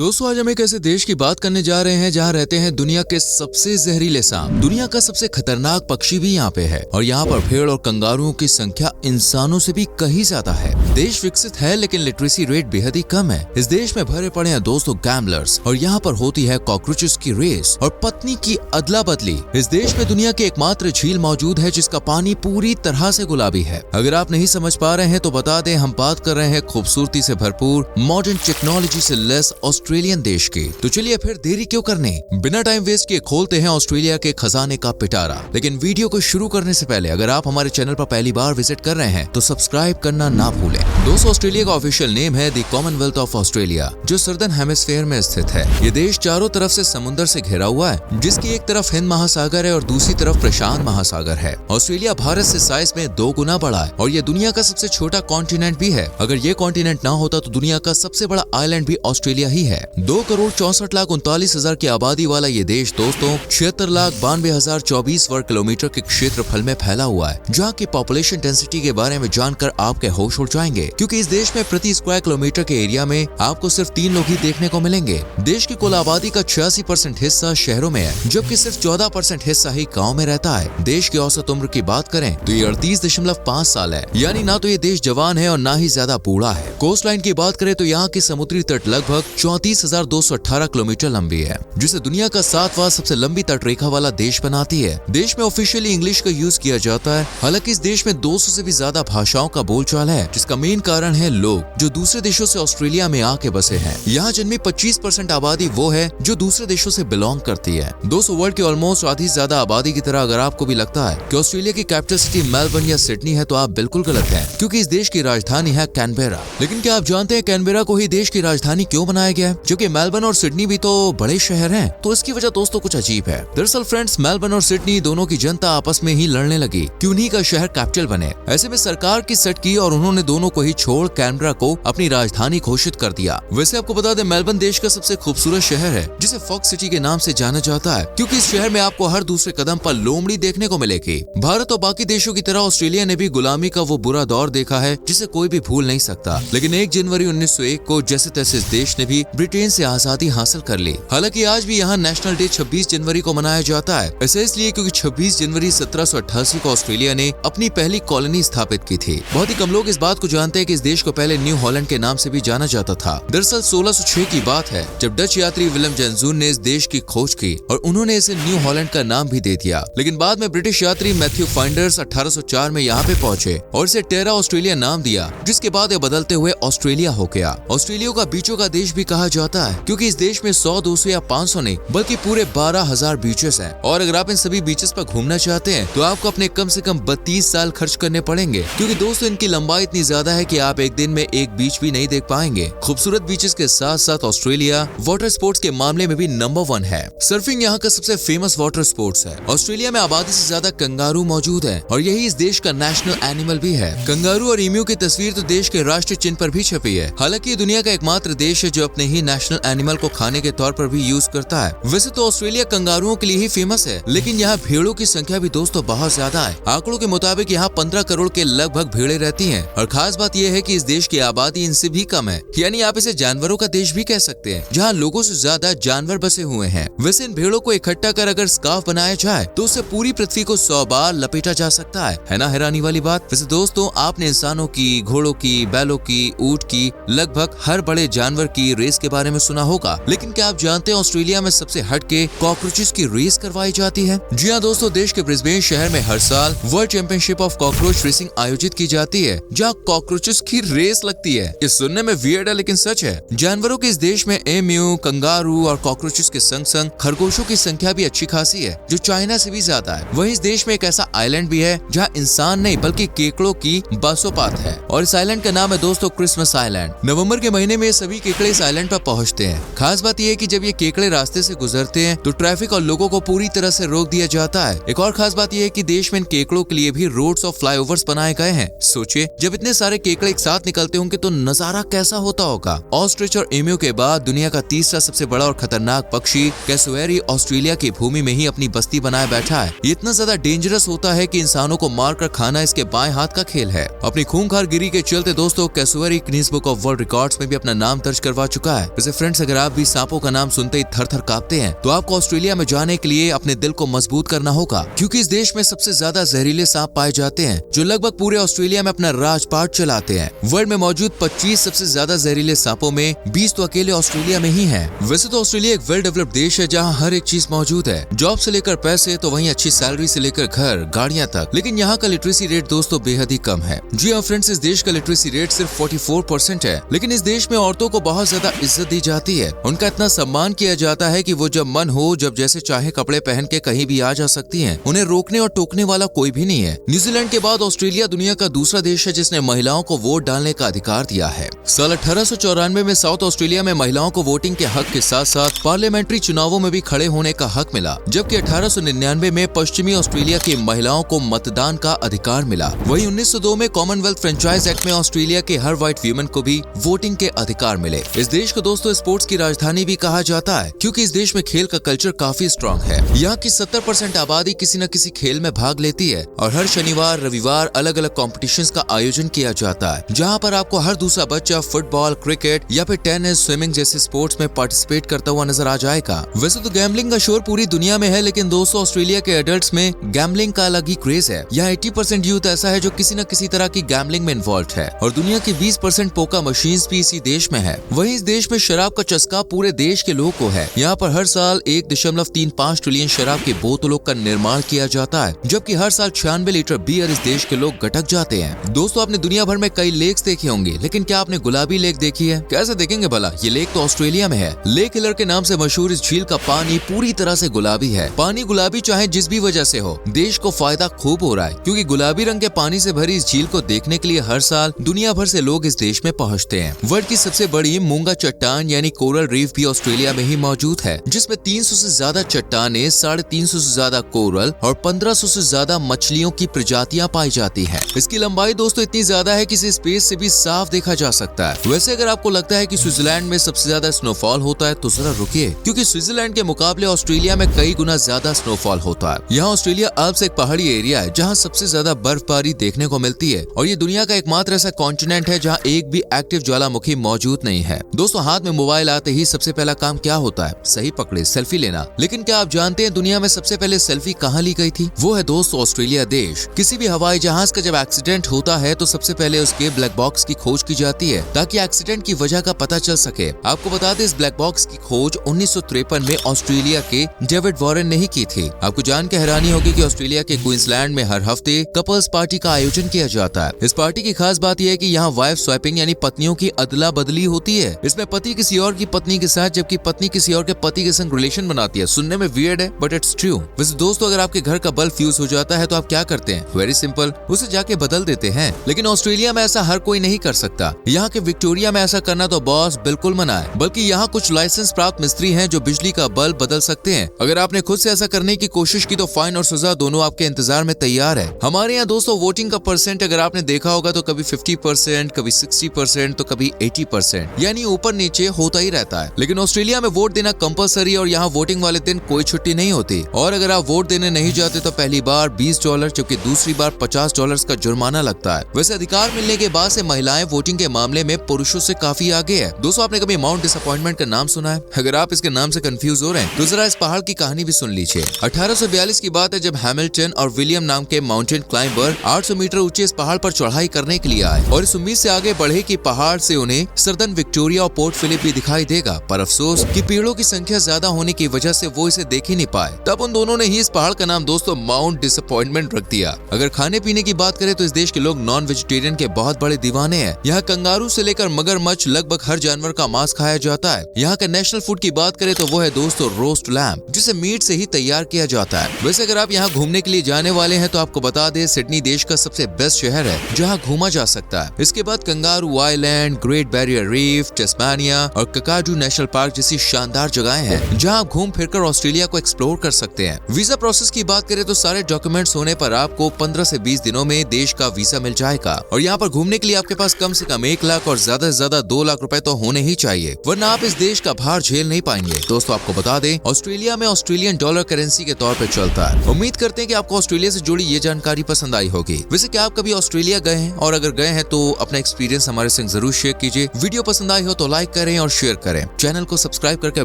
दोस्तों आज हम एक ऐसे देश की बात करने जा रहे हैं जहां रहते हैं दुनिया के सबसे जहरीले सांप। दुनिया का सबसे खतरनाक पक्षी भी यहाँ पे है और यहाँ पर भेड़ और कंगारुओं की संख्या इंसानों से भी कहीं ज्यादा है। देश विकसित है लेकिन लिटरेसी रेट बेहद ही कम है। इस देश में भरे पड़े हैं दोस्तों गैम्बलर्स और यहाँ पर होती है कॉकरोचेस की रेस और पत्नी की अदला बदली। इस देश में दुनिया की एकमात्र झील मौजूद है जिसका पानी पूरी तरह से गुलाबी है। अगर आप नहीं समझ पा रहे हैं तो बता दें, हम बात कर रहे हैं खूबसूरती से भरपूर मॉडर्न टेक्नोलॉजी से लेस ऑस्ट्रेलियन देश की। तो चलिए फिर देरी क्यों करने, बिना टाइम वेस्ट किए खोलते हैं ऑस्ट्रेलिया के खजाने का पिटारा। लेकिन वीडियो को शुरू करने से पहले अगर आप हमारे चैनल पर पहली बार विजिट कर रहे हैं तो सब्सक्राइब करना ना भूलें। दोस्तों ऑस्ट्रेलिया का ऑफिशियल नेम है द कॉमनवेल्थ ऑफ ऑस्ट्रेलिया, जो सर्दर्न हेमिस्फीयर में स्थित है। ये देश चारों तरफ से समुद्र से घिरा हुआ है, जिसकी एक तरफ हिंद महासागर है और दूसरी तरफ प्रशांत महासागर है। ऑस्ट्रेलिया भारत से साइज में 2 गुना बड़ा है और ये दुनिया का सबसे छोटा कॉन्टिनेंट भी है। अगर ये कॉन्टिनेंट ना होता तो दुनिया का सबसे बड़ा आइलैंड भी ऑस्ट्रेलिया ही है। 2,64,39,000 की आबादी वाला ये देश दोस्तों 76,92,024 वर्ग किलोमीटर के क्षेत्रफल में फैला हुआ है, जहाँ की पॉपुलेशन डेंसिटी के बारे में जानकर आपके होश उड़ जाएंगे, क्योंकि इस देश में प्रति स्क्वायर किलोमीटर के एरिया में आपको सिर्फ 3 लोग ही देखने को मिलेंगे। देश की कुल आबादी का 86% हिस्सा शहरों में है, जबकि सिर्फ 14% हिस्सा ही गाँव में रहता है। देश की औसत उम्र की बात करें तो ये 38.5 साल है, यानी ना तो ये देश जवान है और ना ही ज्यादा बूढ़ा है। कोस्ट लाइन की बात करें तो यहाँ की समुद्री तट लगभग 34,218 किलोमीटर लंबी है, जिसे दुनिया का 7वां सबसे लंबी तटरेखा वाला देश बनाती है। देश में ऑफिशियली इंग्लिश का यूज किया जाता है, हालांकि इस देश में 200 से भी ज्यादा भाषाओं का बोलचाल है, जिसका मेन कारण है लोग जो दूसरे देशों से ऑस्ट्रेलिया में आके बसे हैं। यहाँ जन्मी 25% आबादी वो है जो दूसरे देशों से बिलोंग करती है। दोस्तों वर्ल्ड की ऑलमोस्ट आधी से ज्यादा आबादी की तरह अगर आपको भी लगता है कि ऑस्ट्रेलिया की कैपिटल सिटी मेलबर्न या सिडनी है तो आप बिल्कुल गलत हैं, क्योंकि इस देश की राजधानी है कैनबेरा। लेकिन क्या आप जानते हैं कैनबेरा को ही देश की राजधानी क्यों बनाया गया है? क्योंकि मेलबर्न और सिडनी भी तो बड़े शहर हैं, तो इसकी वजह दोस्तों कुछ अजीब है। दरअसल फ्रेंड्स, मेलबर्न और सिडनी दोनों की जनता आपस में ही लड़ने लगी कि उन्हीं का शहर कैपिटल बने। ऐसे में सरकार की सट की और उन्होंने दोनों को ही छोड़ कैनबेरा को अपनी राजधानी घोषित कर दिया। वैसे आपको बता दें, मेलबर्न देश का सबसे खूबसूरत शहर है, जिसे फॉक्स सिटी के नाम से जाना जाता है, क्योंकि इस शहर में आपको हर दूसरे कदम पर लोमड़ी देखने को मिलेगी। भारत और बाकी देशों की तरह ऑस्ट्रेलिया ने भी गुलामी का वो बुरा दौर देखा है जिसे कोई भी भूल नहीं सकता। लेकिन 1 जनवरी 1901 को जैसे तैसे इस देश ने भी ब्रिटेन से आजादी हासिल कर ली। हालांकि आज भी यहाँ नेशनल डे 26 जनवरी को मनाया जाता है। ऐसा इसलिए क्योंकि 26 जनवरी 1788 को ऑस्ट्रेलिया ने अपनी पहली कॉलोनी स्थापित की थी। बहुत ही कम लोग इस बात को जानते हैं कि इस देश को पहले न्यू हॉलैंड के नाम से भी जाना जाता था। दरअसल 1606 की बात है जब डच यात्री विलियम जैनजून ने इस देश की खोज की और उन्होंने इसे न्यू हॉलैंड का नाम भी दे दिया। लेकिन बाद में ब्रिटिश यात्री मैथ्यू फाइंडर्स 1804 में यहाँ पे पहुंचे और इसे टेरा ऑस्ट्रेलिया नाम दिया, जिसके बाद ये बदलते हुए ऑस्ट्रेलिया हो गया। ऑस्ट्रेलिया का बीचों का देश भी कहा जाता है, क्योंकि इस देश में 100, 200 या 500 नहीं बल्कि पूरे 12,000 बीचेस हैं। और अगर आप इन सभी बीचेस पर घूमना चाहते हैं तो आपको अपने कम से कम 32 साल खर्च करने पड़ेंगे, क्योंकि दोस्तों इनकी लंबाई इतनी ज्यादा है कि आप एक दिन में एक बीच भी नहीं देख पाएंगे। खूबसूरत बीचेस के साथ साथ ऑस्ट्रेलिया वाटर स्पोर्ट्स के मामले में भी नंबर 1 है। सर्फिंग यहाँ का सबसे फेमस वाटर स्पोर्ट्स है। ऑस्ट्रेलिया में आबादी से ज्यादा कंगारू मौजूद है और यही इस देश का नेशनल एनिमल भी है। कंगारू और ईम्यू की तस्वीर तो देश के राष्ट्रीय चिन्ह पर भी छपी है। हालांकि ये दुनिया का एकमात्र देश है जो अपने ही नेशनल एनिमल को खाने के तौर पर भी यूज करता है। वैसे तो ऑस्ट्रेलिया कंगारुओं के लिए ही फेमस है, लेकिन यहाँ भेड़ों की संख्या भी दोस्तों बहुत ज्यादा है। आंकड़ों के मुताबिक यहाँ 15 करोड़ के लगभग भेड़ें रहती हैं और खास बात यह है कि इस देश की आबादी इनसे भी कम है, यानी आप इसे जानवरों का देश भी कह सकते हैं, जहाँ लोगों से ज्यादा जानवर बसे हुए हैं। वैसे इन भेड़ों को इकट्ठा कर अगर स्कार्फ बनाया जाए तो उससे पूरी पृथ्वी को 100 बार लपेटा जा सकता है ना हैरानी वाली बात। वैसे दोस्तों आपने इंसानों की, घोड़ों की, बैलों की, ऊंट की, लगभग हर बड़े जानवर की रेस के बारे में सुना होगा, लेकिन क्या आप जानते हैं ऑस्ट्रेलिया में सबसे हटके कॉकरोचेस की रेस करवाई जाती है? जी हाँ दोस्तों, देश के ब्रिस्बेन शहर में हर साल world championship of cockroach racing आयोजित की जाती है, जहाँ कॉकरोचेस की रेस लगती है। ये सुनने में वियर्ड है लेकिन सच है। जानवरों के इस देश में एम्यू, कंगारू और कॉकरोचेस के संग संग खरगोशों की संख्या भी अच्छी खासी है, जो चाइना से भी ज्यादा है। वहीं इस देश में एक ऐसा आइलैंड भी है जहाँ इंसान नहीं बल्कि केकड़ों की बसोपात है और इस आइलैंड का नाम है दोस्तों क्रिसमस आइलैंड। नवंबर के महीने में सभी केकड़े इस आइलैंड पर पहुंचते हैं। खास बात यह है कि जब ये केकड़े रास्ते से गुजरते हैं तो ट्रैफिक और लोगों को पूरी तरह से रोक दिया जाता है। एक और खास बात यह है कि देश में इन केकड़ों के लिए भी रोड्स और फ्लाईओवर्स बनाए गए हैं। सोचिए, जब इतने सारे सारे केकड़े एक साथ निकलते होंगे तो नजारा कैसा होता होगा। ऑस्ट्रिच और एम्यू के बाद दुनिया का तीसरा सबसे बड़ा और खतरनाक पक्षी कैसुएरी ऑस्ट्रेलिया की भूमि में ही अपनी बस्ती बनाए बैठा है। ये इतना ज्यादा डेंजरस होता है कि इंसानों को मारकर खाना इसके बाएं हाथ का खेल है। अपनी खूंखार गिरी के चलते दोस्तों cassowary Guinness Book of World Records में भी अपना नाम दर्ज करवा चुका है। वैसे फ्रेंड्स, अगर आप भी सांपों का नाम सुनते ही थर थर कांपते हैं तो आपको ऑस्ट्रेलिया में जाने के लिए अपने दिल को मजबूत करना होगा, क्योंकि इस देश में सबसे ज्यादा जहरीले सांप पाए जाते हैं जो लगभग पूरे ऑस्ट्रेलिया में अपना राजपाट चलाते हैं। वर्ल्ड में मौजूद 25 सबसे ज्यादा जहरीले सांपों में 20 तो अकेले ऑस्ट्रेलिया में ही है। वैसे तो ऑस्ट्रेलिया एक वेल डेवलप्ड देश है जहाँ हर एक चीज मौजूद है, जॉब से लेकर पैसे तो वहीं अच्छी सैलरी से लेकर घर गाड़ियाँ तक। लेकिन यहाँ का लिटरेसी रेट दोस्तों बेहद ही कम है। जी हाँ फ्रेंड्स, इस देश का लिटरेसी रेट सिर्फ 44% है। लेकिन इस देश में औरतों को बहुत ज्यादा इज्जत दी जाती है, उनका इतना सम्मान किया जाता है कि वो जब मन हो जब जैसे चाहे कपड़े पहन के कहीं भी आ जा सकती हैं। उन्हें रोकने और टोकने वाला कोई भी नहीं है। न्यूजीलैंड के बाद ऑस्ट्रेलिया दुनिया का दूसरा देश है जिसने महिलाओं को वोट डालने का अधिकार दिया है। साल 1894 में साउथ ऑस्ट्रेलिया में महिलाओं को वोटिंग के हक के साथ साथ पार्लियामेंट्री चुनावों में भी खड़े होने का हक मिला, जबकि 1899 में पश्चिमी ऑस्ट्रेलिया की महिलाओं को मतदान का अधिकार मिला। वहीं 1902 में कॉमनवेल्थ फ्रेंचाइज एक्ट में ऑस्ट्रेलिया के हर व्हाइट वीमेन को भी वोटिंग के अधिकार मिले। इस देश को दोस्तों स्पोर्ट्स की राजधानी भी कहा जाता है, क्योंकि इस देश में खेल का कल्चर काफी स्ट्रॉन्ग है। यहाँ की 70% आबादी किसी न किसी खेल में भाग लेती है और हर शनिवार रविवार अलग अलग कॉम्पिटिशन्स का आयोजन किया जाता है, जहाँ पर आपको हर दूसरा बच्चा फुटबॉल, क्रिकेट या फिर टेनिस, स्विमिंग जैसे स्पोर्ट्स में पार्टिसिपेट करता हुआ नजर आ जाएगा। वैसे तो गैम्बलिंग का शोर पूरी दुनिया में है, लेकिन दोस्तों ऑस्ट्रेलिया के एडल्ट्स में गैम्बलिंग का अलग ही क्रेज है। यहाँ 80% यूथ ऐसा है जो किसी न किसी तरह की गैम्बलिंग में इन्वॉल्व है और दुनिया की 20% पोका मशीन्स भी इसी देश में है। वहीं इस देश में शराब का चस्का पूरे देश के लोगों को है। यहाँ पर हर साल 1.35 ट्रिलियन शराब की बोतलों का निर्माण किया जाता है, जबकि हर साल 96 लीटर बियर इस देश के लोग गटक जाते हैं। दोस्तों, आपने दुनिया भर में कई लेक्स देखे होंगे, लेकिन क्या आपने गुलाबी लेक देखी है? कैसे देखेंगे भला, ये लेक तो ऑस्ट्रेलिया में है। लेक हिलर के नाम से मशहूर इस झील का पानी पूरी तरह से गुलाबी है। पानी गुलाबी चाहे जिस भी वजह से हो, देश को फायदा खूब हो रहा है, क्योंकि गुलाबी रंग के पानी से भरी इस झील को देखने के लिए हर साल दुनिया भर से लोग इस देश में पहुँचते हैं। वर्ल्ड की सबसे बड़ी मूंगा चट्टान यानी कोरल रीफ भी ऑस्ट्रेलिया में ही मौजूद है, जिसमें 300 से ज्यादा चट्टानें, 350 से ज्यादा कोरल और 1500 से ज्यादा मछलियों की प्रजातियां पाई जाती हैं। इसकी लंबाई दोस्तों इतनी ज्यादा है कि इसे स्पेस से भी साफ देखा जा सकता है। वैसे अगर आपको लगता है कि स्विट्जरलैंड में सबसे ज्यादा स्नोफॉल होता है तो जरा रुकिए, क्योंकि स्विट्जरलैंड के मुकाबले ऑस्ट्रेलिया में कई गुना ज्यादा स्नोफॉल होता है। यहाँ ऑस्ट्रेलिया अल्प्स एक पहाड़ी एरिया है जहाँ सबसे ज्यादा बर्फबारी देखने को मिलती है और ये दुनिया का एकमात्र ऐसा कॉन्टिनेंट है जहाँ एक भी एक्टिव ज्वालामुखी मौजूद नहीं है। दोस्तों, हाथ में मोबाइल आते ही सबसे पहला काम क्या होता है? सही पकड़े, सेल्फी लेना। लेकिन क्या आप जानते हैं दुनिया में सबसे पहले सेल्फी कहाँ ली गई थी? वो है दोस्तों ऑस्ट्रेलिया देश। किसी भी हवाई जहाज का जब एक्सीडेंट होता है तो सबसे पहले उसके ब्लैक बॉक्स की खोज की जाती है, ताकि एक्सीडेंट की वजह का पता चल सके। आपको बता दें, इस ब्लैक बॉक्स की खोज 1953 में ऑस्ट्रेलिया के डेविड वॉरेन ने ही की थी। आपको जान के हैरानी होगी कि ऑस्ट्रेलिया के क्वींसलैंड में हर हफ्ते कपल्स पार्टी का आयोजन किया जाता है। इस पार्टी की खास बात यह है कि यहाँ वाइफ स्वैपिंग यानी पत्नियों की अदला बदली होती है। इसमें पति किसी और की पत्नी के साथ जबकि पत्नी किसी और के पति के संग रिलेशन बनाती है। सुनने में वियर्ड है बट इट्स ट्रू। वैसे दोस्तों, अगर आपके घर का बल्ब फ्यूज हो जाता है तो आप क्या करते हैं? वेरी सिंपल, उसे जाके बदल देते हैं। लेकिन ऑस्ट्रेलिया में ऐसा हर कोई नहीं कर सकता। यहाँ के विक्टोरिया में ऐसा करना तो बॉस बिल्कुल मना है, बल्कि यहाँ कुछ लाइसेंस प्राप्त मिस्त्री हैं जो बिजली का बल्ब बदल सकते हैं। अगर आपने खुद से ऐसा करने की कोशिश की तो फाइन और सजा दोनों आपके इंतजार में तैयार है। हमारे यहाँ दोस्तों वोटिंग का परसेंट अगर आपने देखा होगा तो कभी 50%, कभी 60% तो कभी 80%, यानी ऊपर नीचे होता ही रहता है। लेकिन ऑस्ट्रेलिया में वोट देना कंपलसरी और यहाँ वोटिंग वाले दिन कोई छुट्टी नहीं होती। और अगर आप वोट देने नहीं जाते तो पहली बार $20 जबकि दूसरी बार $50 का जुर्माना लगता है। वैसे अधिकार मिलने के बाद से महिलाएं वोटिंग के मामले में पुरुषों से काफी आगे है। दोस्तों, आपने कभी माउंट डिसअपॉइंटमेंट का नाम सुना है? अगर आप इसके नाम से कंफ्यूज हो रहे हैं तो जरा इस पहाड़ की कहानी भी सुन लीजिए। 1842 की बात है जब हैमिल्टन और विलियम नाम के माउंटेन क्लाइंबर 800 मीटर ऊंचे इस पहाड़ पर चढ़ाई करने के लिए आए और इस उम्मीद से आगे बढ़े कि पहाड़ से उन्हें सर्दन विक्टोरिया और पोर्ट फिलिप भी दिखाई देगा, पर अफसोस कि पेड़ों की संख्या ज्यादा होने की वजह से वो इसे देख ही नहीं पाए। तब उन दोनों ने ही इस पहाड़ का नाम दोस्तों माउंट डिसअपॉइंटमेंट रख दिया। अगर खाने पीने की बात करें तो इस देश के लोग नॉन वेजिटेरियन के बहुत बड़े दीवाने हैं। यहाँ कंगारू से लेकर मगरमच्छ लगभग हर जानवर का मांस खाया जाता है। यहाँ का नेशनल फूड की बात करें तो वो है दोस्तों रोस्ट लैम्ब, जिसे मीट से ही तैयार किया जाता है। वैसे अगर आप यहाँ घूमने के लिए जाने वाले हैं तो आपको बता दें सिडनी देश का सबसे बेस्ट शहर है जहाँ घूमा जा सकता है। इसके बाद Kangaroo Island, Great Barrier Reef, Tasmania और ककाडू नेशनल पार्क जैसी शानदार जगहें हैं जहाँ आप घूम फिरकर ऑस्ट्रेलिया को एक्सप्लोर कर सकते हैं। वीजा प्रोसेस की बात करें तो सारे डॉक्यूमेंट्स होने पर आपको 15 से 20 दिनों में देश का वीजा मिल जाएगा और और यहाँ पर घूमने के लिए आपके पास कम से कम 1 लाख और ज्यादा से ज्यादा 2 लाख रुपए तो होने ही चाहिए, वरना आप इस देश का भार झेल नहीं पाएंगे। दोस्तों आपको बता दें, ऑस्ट्रेलिया में ऑस्ट्रेलियन डॉलर करेंसी के तौर पर चलता है। उम्मीद करते हैं कि आपको ऑस्ट्रेलिया से जुड़ी ये जानकारी पसंद आई होगी। वैसे क्या आप कभी ऑस्ट्रेलिया गए हैं, और अगर गए हैं तो अपना एक्सपीरियंस हमारे संग जरूर शेयर कीजिए। वीडियो पसंद आई हो तो लाइक करें और शेयर करें। चैनल को सब्सक्राइब करके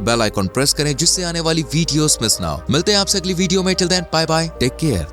बेल आइकॉन प्रेस करें जिससे आने वाली वीडियोस मिस ना हो। मिलते हैं आपसे अगली वीडियो में। Till then bye bye, take care.